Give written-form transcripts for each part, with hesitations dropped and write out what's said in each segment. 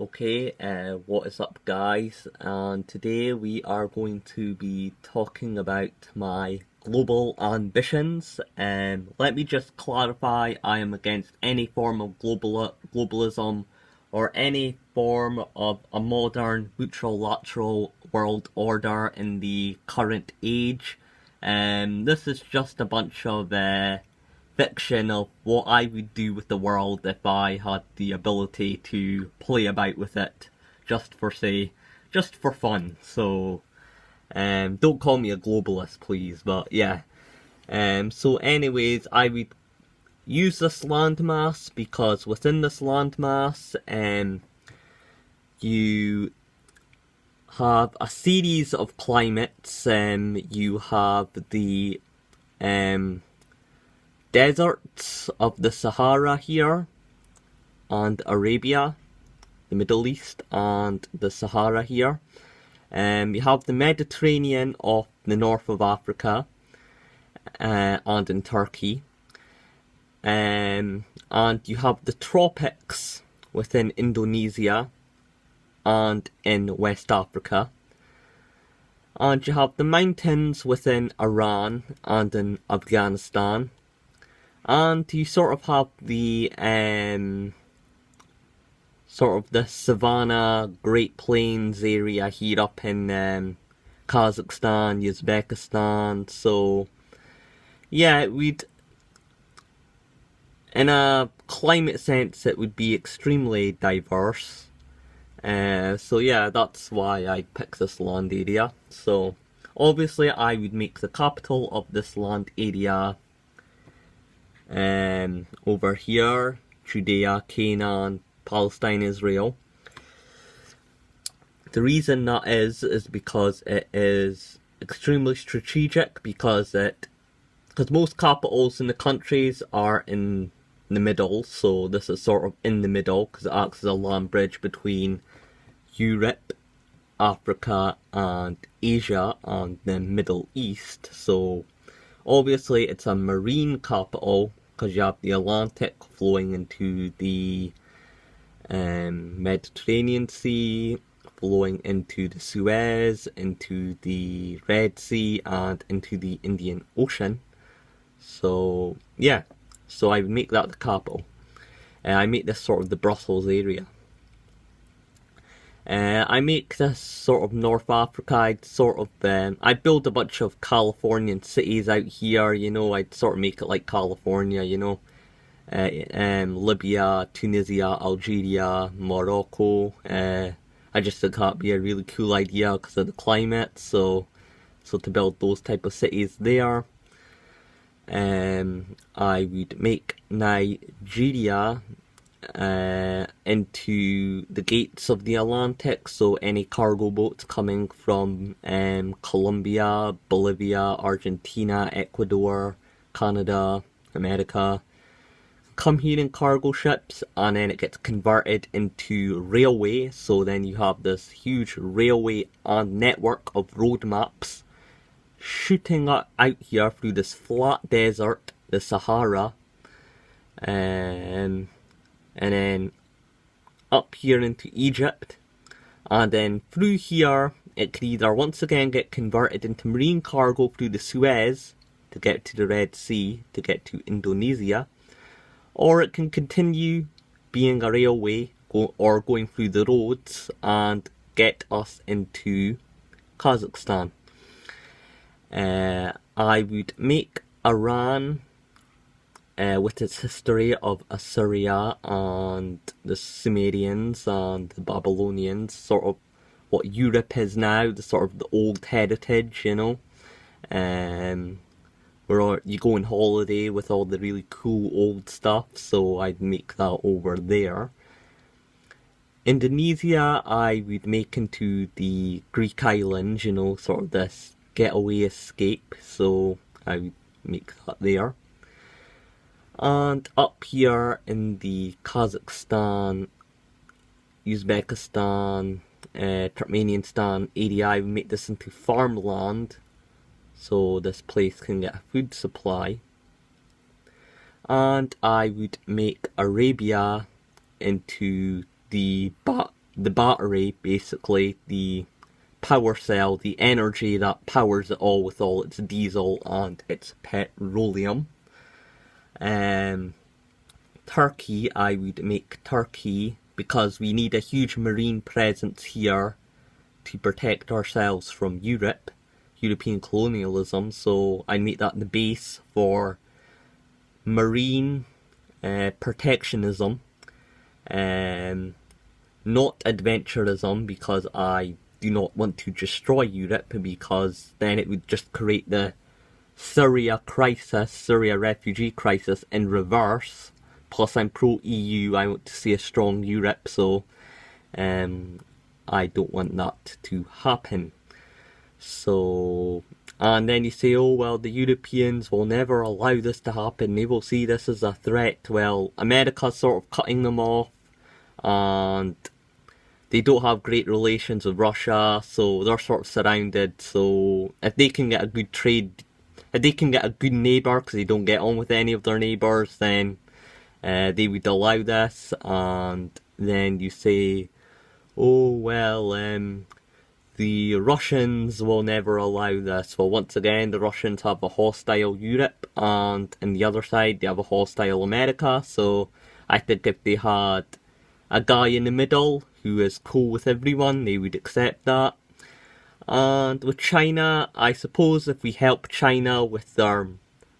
Okay, what is up guys? And today we are going to be talking about my global ambitions. Let me just clarify, I am against any form of globalism or any form of a modern multilateral world order in the current age. This is just a bunch of fiction of what I would do with the world if I had the ability to play about with it, just for fun. So, don't call me a globalist, please. But yeah. So, anyways, I would use this landmass because within this landmass, you have a series of climates. You have the deserts of the Sahara here, and Arabia, the Middle East, and the Sahara here. You have the Mediterranean off the north of Africa, and in Turkey. And you have the tropics within Indonesia and in West Africa. And you have the mountains within Iran and in Afghanistan. And you sort of have the the savanna, Great Plains area here up in Kazakhstan, Uzbekistan. So yeah, in a climate sense, it would be extremely diverse. So yeah, that's why I picked this land area. So obviously I would make the capital of this land area over here, Judea, Canaan, Palestine, Israel. The reason that is because it is extremely strategic, because most capitals in the countries are in the middle, so this is sort of in the middle because it acts as a land bridge between Europe, Africa, and Asia, and the Middle East. So obviously it's a marine capital because you have the Atlantic flowing into the Mediterranean Sea, flowing into the Suez, into the Red Sea, and into the Indian Ocean. So yeah, so I would make that the capital. I make this sort of the Brussels area. I make this sort of North Africa. I'd build a bunch of Californian cities out here, I'd sort of make it like California, Libya, Tunisia, Algeria, Morocco. I just think that'd be a really cool idea because of the climate, so to build those type of cities there. I would make Nigeria into the gates of the Atlantic, so any cargo boats coming from Colombia, Bolivia, Argentina, Ecuador, Canada, America come here in cargo ships, and then it gets converted into railway. So then you have this huge railway and network of road maps shooting out here through this flat desert, the Sahara, and then up here into Egypt, and then through here it could either once again get converted into marine cargo through the Suez to get to the Red Sea, to get to Indonesia, or it can continue being a railway or going through the roads and get us into Kazakhstan. I would make Iran, with its history of Assyria and the Sumerians and the Babylonians, sort of what Europe is now, the old heritage, where you go on holiday with all the really cool old stuff, so I'd make that over there. Indonesia, I would make into the Greek islands, sort of this getaway escape, so I would make that there. And up here in the Kazakhstan, Uzbekistan, Turkmenistan area, I would make this into farmland, so this place can get a food supply. And I would make Arabia into the the battery, basically, the power cell, the energy that powers it all with all its diesel and its petroleum. Turkey, I would make Turkey because we need a huge marine presence here to protect ourselves from European colonialism, so I make that the base for marine protectionism, not adventurism, because I do not want to destroy Europe, because then it would just create the Syria refugee crisis in reverse. Plus I'm pro-EU, I want to see a strong Europe, so I don't want that to happen. So, and then you say, oh well, the Europeans will never allow this to happen, they will see this as a threat. Well, America's sort of cutting them off, and they don't have great relations with Russia, so they're sort of surrounded. So if they can get a good if they can get a good neighbour, because they don't get on with any of their neighbours, then they would allow this. And then you say, oh well, the Russians will never allow this. Well, once again, the Russians have a hostile Europe, and on the other side they have a hostile America, so I think if they had a guy in the middle who is cool with everyone, they would accept that. And with China, I suppose if we help China with their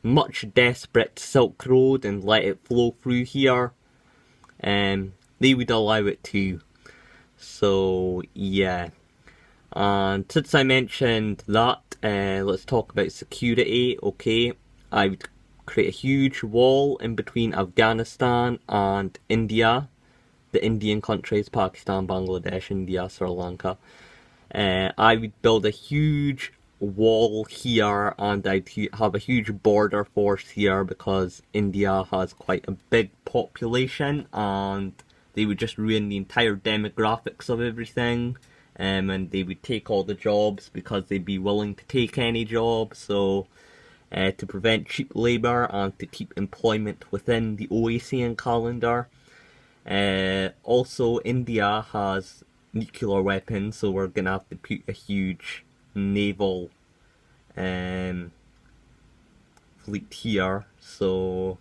much desperate Silk Road and let it flow through here, they would allow it too. So yeah. And since I mentioned that, let's talk about security. Okay, I would create a huge wall in between Afghanistan and India. The Indian countries, Pakistan, Bangladesh, India, Sri Lanka. I would build a huge wall here, and I'd have a huge border force here, because India has quite a big population, and they would just ruin the entire demographics of everything. And they would take all the jobs, because they'd be willing to take any job. So to prevent cheap labour and to keep employment within the Oasian Calander. Also, India has nuclear weapons, so we're gonna have to put a huge naval fleet here. So,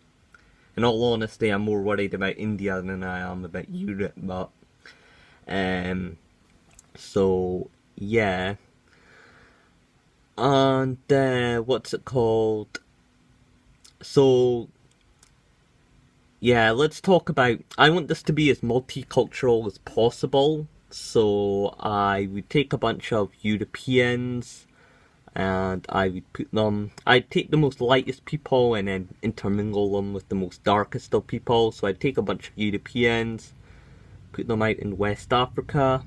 in all honesty, I'm more worried about India than I am about Europe. But so yeah, and what's it called? So yeah, let's talk about, I want this to be as multicultural as possible. So I would take a bunch of Europeans, and I would put them, I'd take the most lightest people and then intermingle them with the most darkest of people. So I'd take a bunch of Europeans, put them out in West Africa.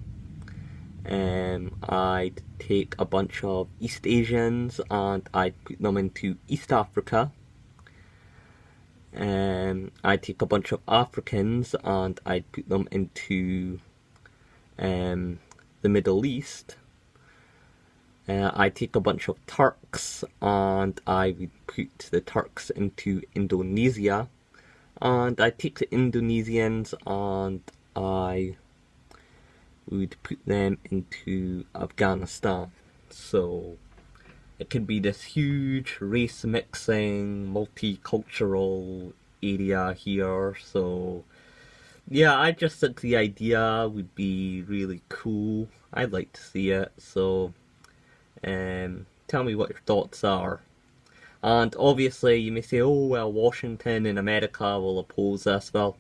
I'd take a bunch of East Asians and I'd put them into East Africa. I'd take a bunch of Africans and I'd put them into the Middle East. I'd take a bunch of Turks and I would put the Turks into Indonesia. And I'd take the Indonesians and I would put them into Afghanistan. So it could be this huge race mixing, multicultural area here. So yeah, I just think the idea would be really cool. I'd like to see it. So tell me what your thoughts are. And obviously you may say, oh well, Washington and America will oppose this. Well,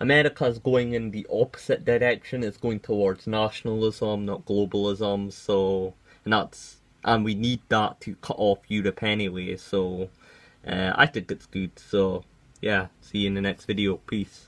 America's going in the opposite direction. It's going towards nationalism, not globalism. So, and we need that to cut off Europe anyway. So, I think it's good. So, yeah, see you in the next video. Peace.